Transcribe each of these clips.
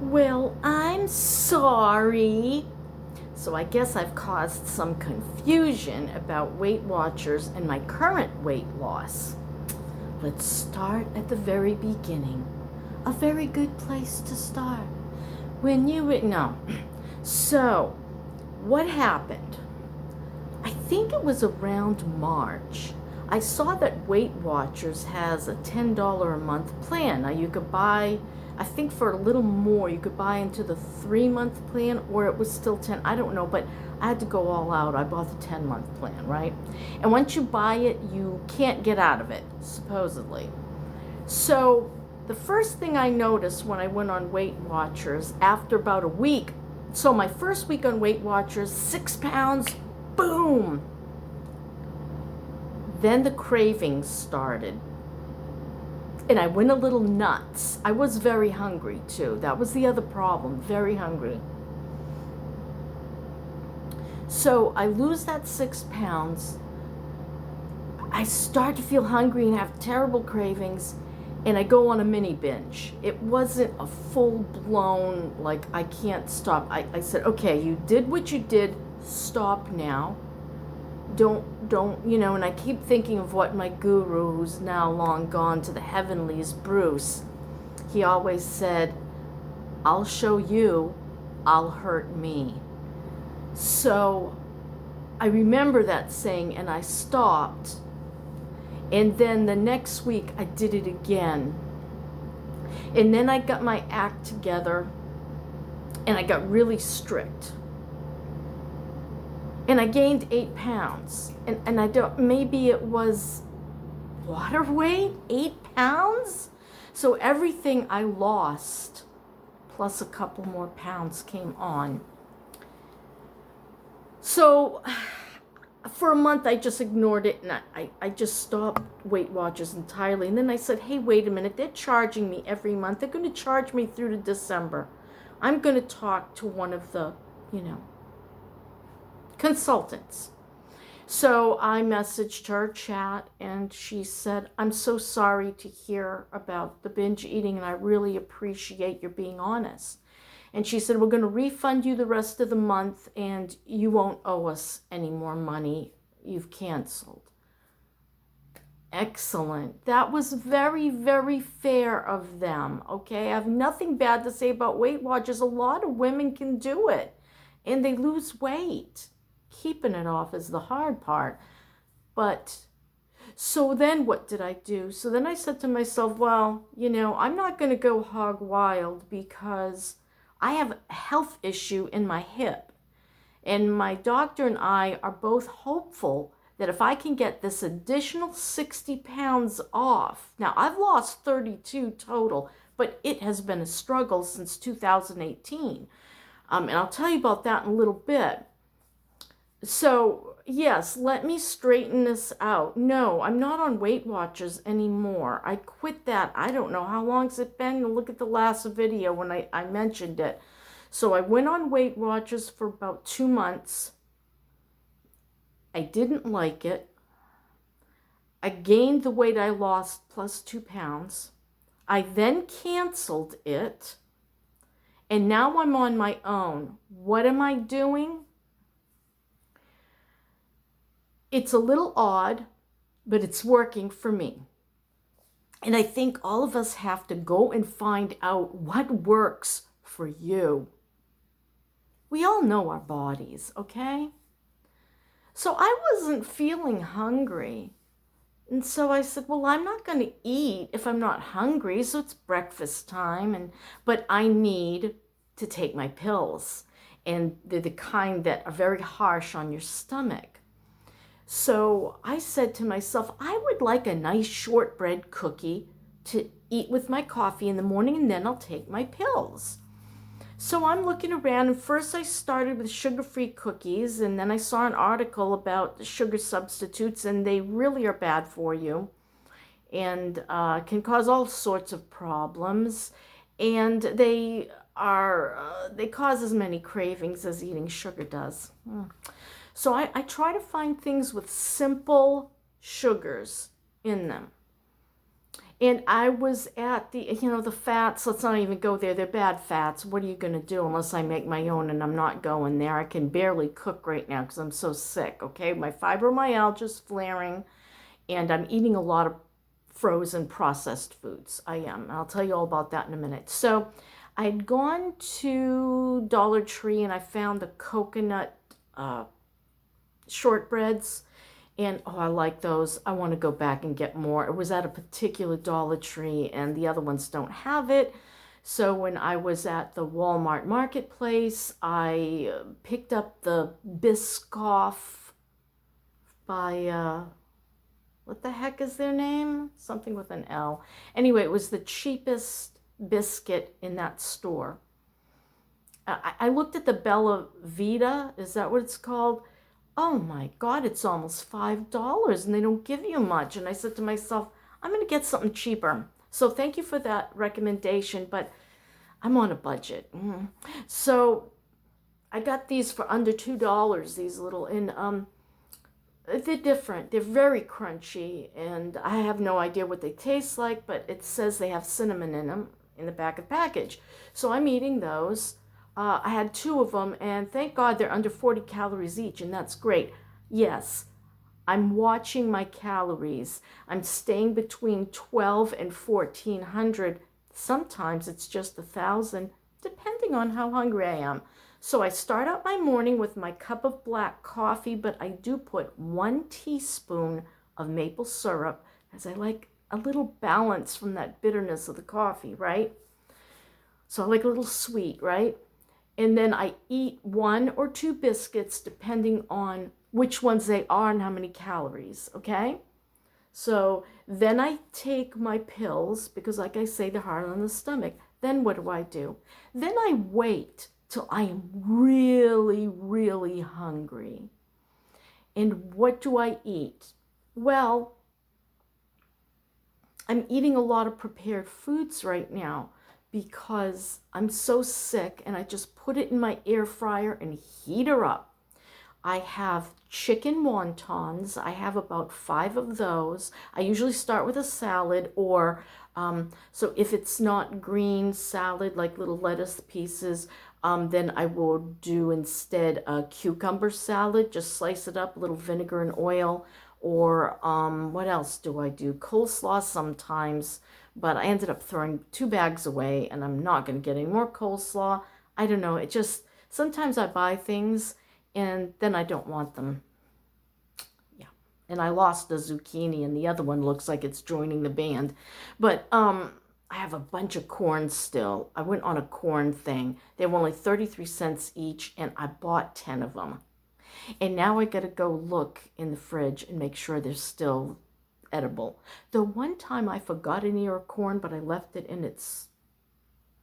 Well, I'm sorry. So I guess I've caused some confusion about Weight Watchers and my current weight loss. Let's start at the very beginning. A very good place to start. No. So, what happened? I think it was around March. I saw that Weight Watchers has a $10 a month plan. Now you could buy, I think for a little more, you could buy into the 3-month plan, or it was still 10, I don't know, but I had to go all out. I bought the 10-month plan, right? And once you buy it, you can't get out of it, supposedly. So the first thing I noticed when I went on Weight Watchers after about a week, so my first week on Weight Watchers, 6 pounds, boom. Then the cravings started. And I went a little nuts. I was very hungry too. That was the other problem, very hungry. So I lose that 6 pounds. I start to feel hungry and have terrible cravings. And I go on a mini binge. It wasn't a full-blown, like, I can't stop. I said, okay, you did what you did. Stop now. Don't, and I keep thinking of what my guru, who's now long gone to the heavenlies, Bruce, he always said, I'll show you, I'll hurt me. So I remember that saying, and I stopped. And then the next week I did it again. And then I got my act together and I got really strict. And I gained 8 pounds. And I don't, maybe it was water weight, 8 pounds? So everything I lost, plus a couple more pounds came on. So for a month I just ignored it and I just stopped Weight Watchers entirely. And then I said, hey, wait a minute, they're charging me every month. They're going to charge me through to December. I'm going to talk to one of the, consultants. So I messaged her chat and she said, I'm so sorry to hear about the binge eating and I really appreciate your being honest. And she said, we're going to refund you the rest of the month and you won't owe us any more money. You've canceled. Excellent. That was very, very fair of them. Okay. I have nothing bad to say about Weight Watchers. A lot of women can do it and they lose weight. Keeping it off is the hard part. But so then what did I do? So then I said to myself, well, I'm not going to go hog wild because I have a health issue in my hip. And my doctor and I are both hopeful that if I can get this additional 60 pounds off, now I've lost 32 total, but it has been a struggle since 2018. And I'll tell you about that in a little bit. So, yes, let me straighten this out. No, I'm not on Weight Watchers anymore. I quit that. I don't know how long it's been. Look at the last video when I mentioned it. So I went on Weight Watchers for about 2 months. I didn't like it. I gained the weight I lost plus 2 pounds. I then canceled it. And now I'm on my own. What am I doing? It's a little odd, but it's working for me. And I think all of us have to go and find out what works for you. We all know our bodies, okay? So I wasn't feeling hungry. And so I said, well, I'm not going to eat if I'm not hungry. So it's breakfast time. But I need to take my pills. And they're the kind that are very harsh on your stomach. So I said to myself, I would like a nice shortbread cookie to eat with my coffee in the morning, and then I'll take my pills. So I'm looking around, and first I started with sugar-free cookies, and then I saw an article about sugar substitutes, and they really are bad for you and can cause all sorts of problems. And they cause as many cravings as eating sugar does. So I try to find things with simple sugars in them. And I was at the fats, let's not even go there. They're bad fats. What are you going to do unless I make my own? And I'm not going there. I can barely cook right now because I'm so sick, okay? My fibromyalgia is flaring, and I'm eating a lot of frozen processed foods. I am. I'll tell you all about that in a minute. So I'd gone to Dollar Tree, and I found the coconut shortbreads. And oh, I like those. I want to go back and get more. It was at a particular Dollar Tree, and the other ones don't have it. So when I was at the Walmart marketplace, I picked up the Biscoff by, what the heck is their name? Something with an L. Anyway, it was the cheapest biscuit in that store. I looked at the Bella Vita. Is that what it's called? Oh my God, it's almost $5 and they don't give you much. And I said to myself, I'm going to get something cheaper. So thank you for that recommendation, but I'm on a budget. So I got these for under $2, these little, and they're different. They're very crunchy, and I have no idea what they taste like, but it says they have cinnamon in them in the back of the package. So I'm eating those. I had 2 of them, and thank God they're under 40 calories each, and that's great. Yes, I'm watching my calories. I'm staying between 12 and 1400. Sometimes it's just 1,000, depending on how hungry I am. So I start out my morning with my cup of black coffee, but I do put 1 teaspoon of maple syrup, as I like a little balance from that bitterness of the coffee, right? So I like a little sweet, right? And then I eat 1 or 2 biscuits, depending on which ones they are and how many calories, okay? So then I take my pills, because like I say, they're hard on the stomach. Then what do? Then I wait till I am really, really hungry. And what do I eat? Well, I'm eating a lot of prepared foods right now, because I'm so sick, and I just put it in my air fryer and heat her up. I have chicken wontons. I have about 5 of those. I usually start with a salad, or so if it's not green salad, like little lettuce pieces, then I will do instead a cucumber salad. Just slice it up, a little vinegar and oil. Or what else do I do? Coleslaw sometimes, but I ended up throwing 2 bags away, and I'm not going to get any more coleslaw. I don't know. It just, sometimes I buy things and then I don't want them. Yeah. And I lost the zucchini, and the other one looks like it's joining the band. But I have a bunch of corn still. I went on a corn thing. They were only 33 cents each, and I bought 10 of them. And now I gotta go look in the fridge and make sure they're still edible. The one time I forgot an ear of corn, but I left it in its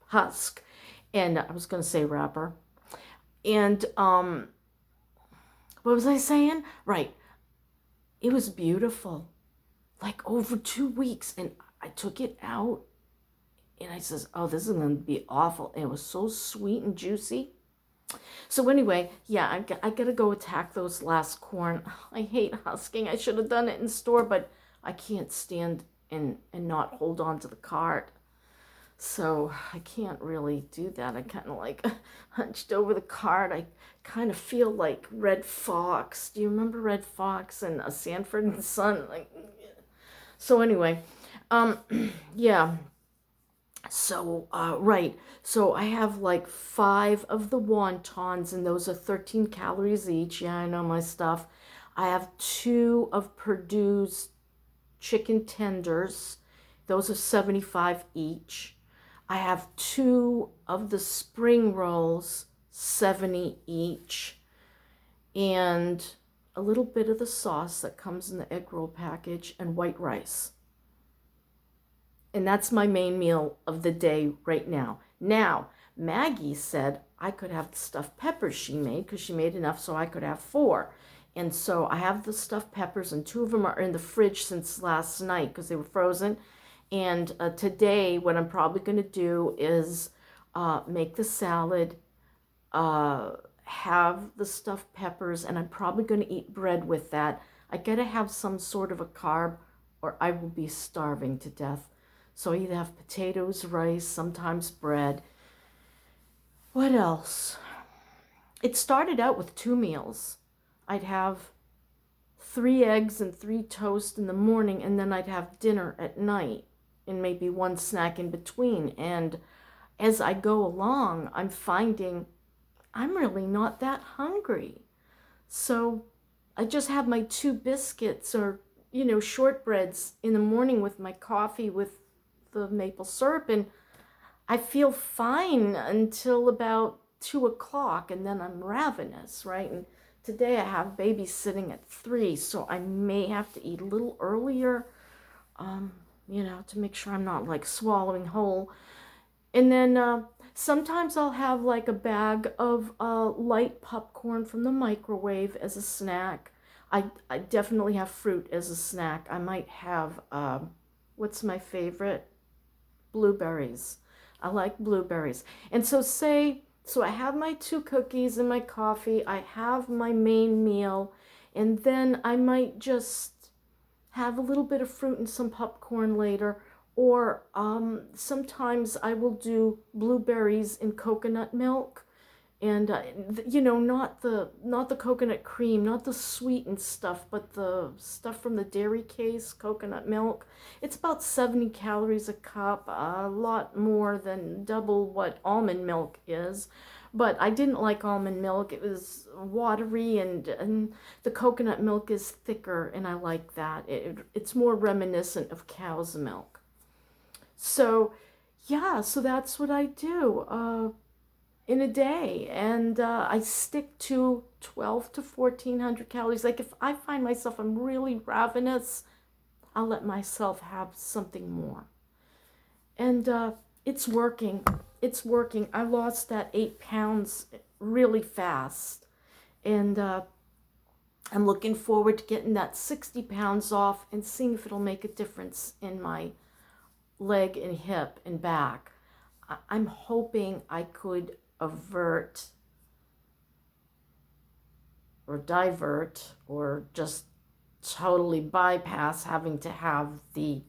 husk, and I was gonna say wrapper. And what was I saying? Right. It was beautiful. Like over 2 weeks, and I took it out, and I says, oh, this is gonna be awful. And it was so sweet and juicy. So anyway, yeah, I gotta go attack those last corn. I hate husking. I should have done it in store, but I can't stand and not hold on to the cart. So I can't really do that. I kind of like hunched over the cart. I kind of feel like Red Fox. Do you remember Red Fox and a Sanford and Son? Like, so anyway, yeah. So, right. So I have like 5 of the wontons, and those are 13 calories each. Yeah, I know my stuff. I have 2 of Purdue's chicken tenders. Those are 75 each. I have 2 of the spring rolls, 70 each. And a little bit of the sauce that comes in the egg roll package, and white rice. And that's my main meal of the day right now. Now, Maggie said I could have the stuffed peppers she made, because she made enough so I could have 4. And so I have the stuffed peppers, and 2 of them are in the fridge since last night because they were frozen. And today, what I'm probably going to do is make the salad, have the stuffed peppers, and I'm probably going to eat bread with that. I got to have some sort of a carb, or I will be starving to death. So I either have potatoes, rice, sometimes bread. What else? It started out with 2 meals. I'd have 3 eggs and 3 toast in the morning, and then I'd have dinner at night and maybe 1 snack in between. And as I go along, I'm finding I'm really not that hungry. So I just have my 2 biscuits or, shortbreads in the morning with my coffee with the maple syrup, and I feel fine until about 2 o'clock, and then I'm ravenous, right? And today I have babysitting at 3, so I may have to eat a little earlier, to make sure I'm not like swallowing whole. And then sometimes I'll have like a bag of light popcorn from the microwave as a snack. I definitely have fruit as a snack. I might have, what's my favorite? Blueberries. I like blueberries. And so I have my 2 cookies and my coffee. I have my main meal. And then I might just have a little bit of fruit and some popcorn later. Or sometimes I will do blueberries in coconut milk, and not the coconut cream, not the sweetened stuff, but the stuff from the dairy case, coconut milk. It's about 70 calories a cup, a lot more than double what almond milk is. But I didn't like almond milk. It was watery, and the coconut milk is thicker, and I like that. It's more reminiscent of cow's milk. So, yeah, so that's what I do in a day. And I stick to 12 to 1400 calories. Like if I find myself I'm really ravenous, I'll let myself have something more. And it's working. It's working. I lost that 8 pounds really fast. And I'm looking forward to getting that 60 pounds off and seeing if it'll make a difference in my leg and hip and back. I'm hoping I could avert or divert or just totally bypass having to have the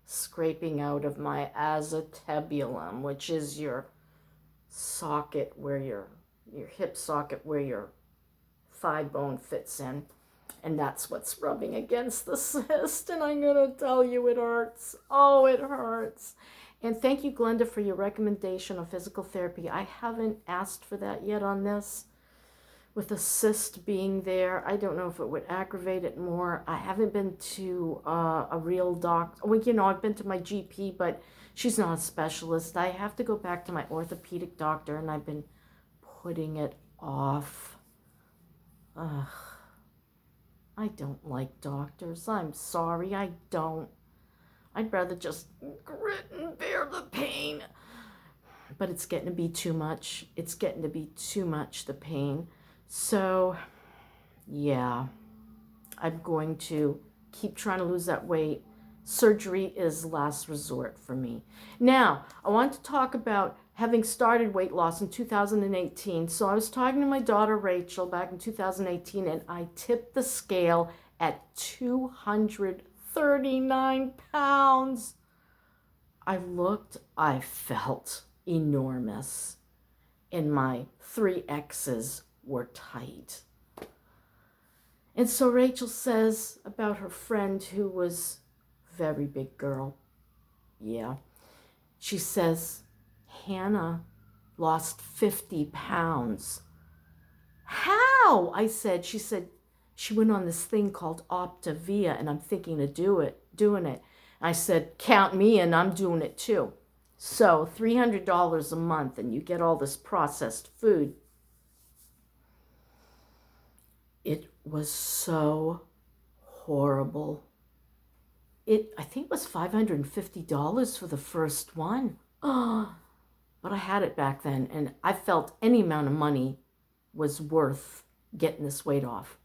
scraping out of my acetabulum, which is your socket where your hip socket where your thigh bone fits in. And that's what's rubbing against the cyst. And I'm going to tell you, it hurts. Oh, it hurts. And thank you, Glenda, for your recommendation of physical therapy. I haven't asked for that yet on this. With a cyst being there, I don't know if it would aggravate it more. I haven't been to a real doctor. Well, I've been to my GP, but she's not a specialist. I have to go back to my orthopedic doctor, and I've been putting it off. Ugh. I don't like doctors. I'm sorry, I don't. I'd rather just grit and bear the pain. But it's getting to be too much. It's getting to be too much, the pain. So, yeah, I'm going to keep trying to lose that weight. Surgery is last resort for me. Now, I want to talk about having started weight loss in 2018. So I was talking to my daughter Rachel back in 2018, and I tipped the scale at 239 pounds. I felt enormous, and my 3 X's were tight. And so Rachel says about her friend who was a very big girl. Yeah. She says, Hannah lost 50 pounds. How? I said. She said she went on this thing called Optavia, and I'm thinking of doing it. I said, count me in, I'm doing it too. So $300 a month, and you get all this processed food. It was so horrible. I think it was $550 for the first one. Oh, but I had it back then, and I felt any amount of money was worth getting this weight off.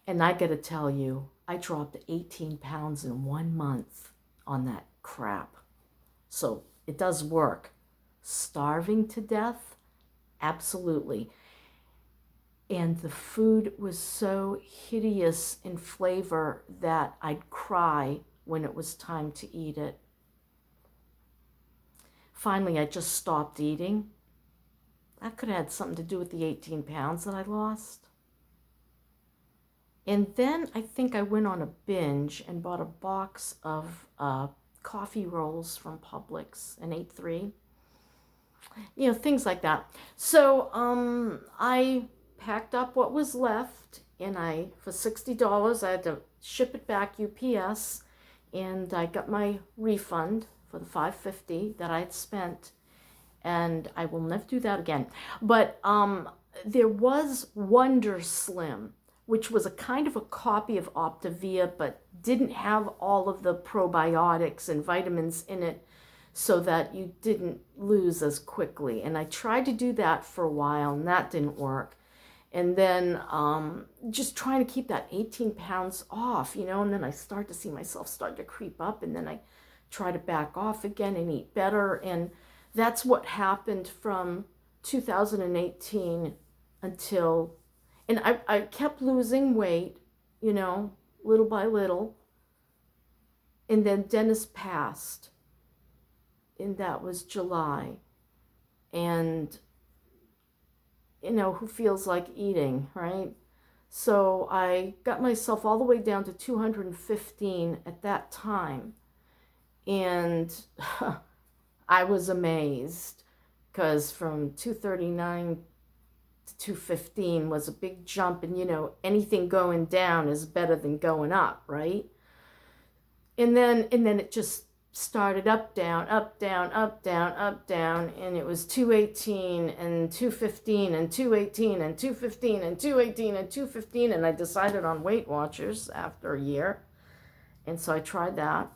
And I got to tell you, I dropped 18 pounds in 1 month on that crap. So it does work. Starving to death? Absolutely. And the food was so hideous in flavor that I'd cry when it was time to eat it. finally I just stopped eating. That could have had something to do with the 18 pounds that I lost. And then I think I went on a binge and bought a box of coffee rolls from Publix and ate 3. You know, things like that. So I packed up what was left, and for $60 I had to ship it back UPS, and I got my refund for the $5.50 that I had spent, and I will never do that again. But there was Wonder Slim, which was a kind of a copy of Optavia, but didn't have all of the probiotics and vitamins in it so that you didn't lose as quickly. And I tried to do that for a while, and that didn't work. And then just trying to keep that 18 pounds off, you know, and then I start to see myself start to creep up, and then I try to back off again and eat better. And that's what happened from 2018 until, and I kept losing weight, you know, little by little. And then Dennis passed, and that was July. And, you know, who feels like eating, right? So I got myself all the way down to 215 at that time. And I was amazed, because from 239 to 215 was a big jump. And, you know, anything going down is better than going up, right? And then it just started up, down, up, down, up, down, up, down, and it was 218 and 215 and 218 and 215 and 218 and 215, and I decided on Weight Watchers after a year, and so I tried that.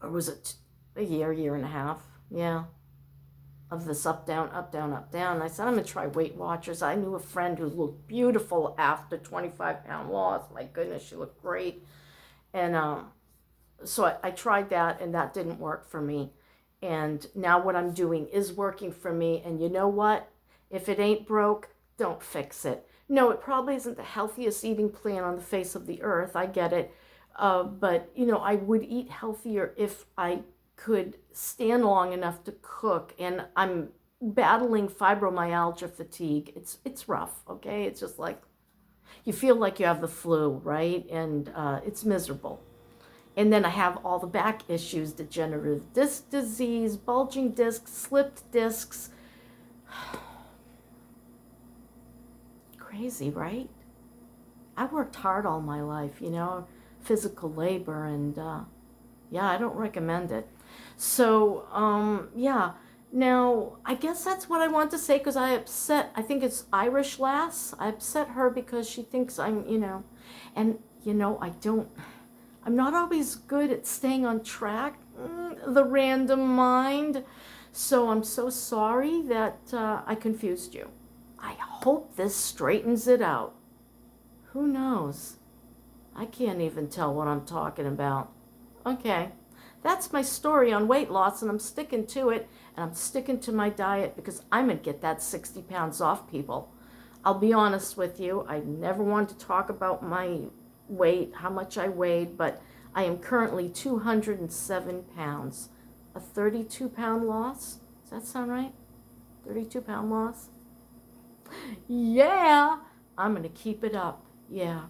Or was it a year and a half? Yeah. Of this up, down, up, down, up, down. I said, I'm going to try Weight Watchers. I knew a friend who looked beautiful after 25-pound loss. My goodness, she looked great. And so I tried that, and that didn't work for me. And now what I'm doing is working for me. And you know what? If it ain't broke, don't fix it. No, it probably isn't the healthiest eating plan on the face of the earth. I get it. But, you know, I would eat healthier if I could stand long enough to cook. And I'm battling fibromyalgia fatigue. It's rough, okay? It's just like you feel like you have the flu, right? And it's miserable. And then I have all the back issues, degenerative disc disease, bulging discs, slipped discs. Crazy, right? I worked hard all my life, you know, physical labor, and yeah, I don't recommend it. So, yeah. Now, I guess that's what I want to say, because I think it's Irish Lass. I upset her because she thinks I'm, you know, and, you know, I'm not always good at staying on track, the random mind. So I'm so sorry that I confused you. I hope this straightens it out. Who knows? I can't even tell what I'm talking about. Okay, that's my story on weight loss, and I'm sticking to it, and I'm sticking to my diet, because I'm going to get that 60 pounds off, people. I'll be honest with you. I never wanted to talk about my weight, how much I weighed, but I am currently 207 pounds. A 32-pound loss? Does that sound right? 32-pound loss? Yeah, I'm going to keep it up. Yeah,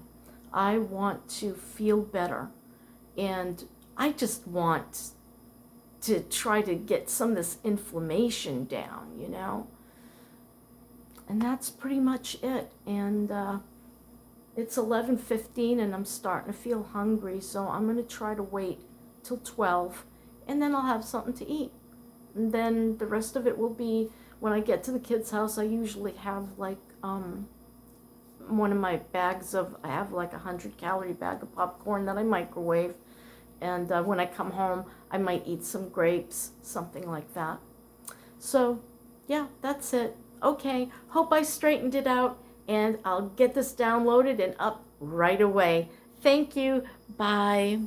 I want to feel better. And I just want to try to get some of this inflammation down, you know? And that's pretty much it. And it's 11:15, and I'm starting to feel hungry, so I'm going to try to wait till 12, and then I'll have something to eat. And then the rest of it will be, when I get to the kids' house, I usually have like one of my bags of, I have like 100-calorie bag of popcorn that I microwave. And when I come home, I might eat some grapes, something like that. So, yeah, that's it. Okay, hope I straightened it out, and I'll get this downloaded and up right away. Thank you. Bye.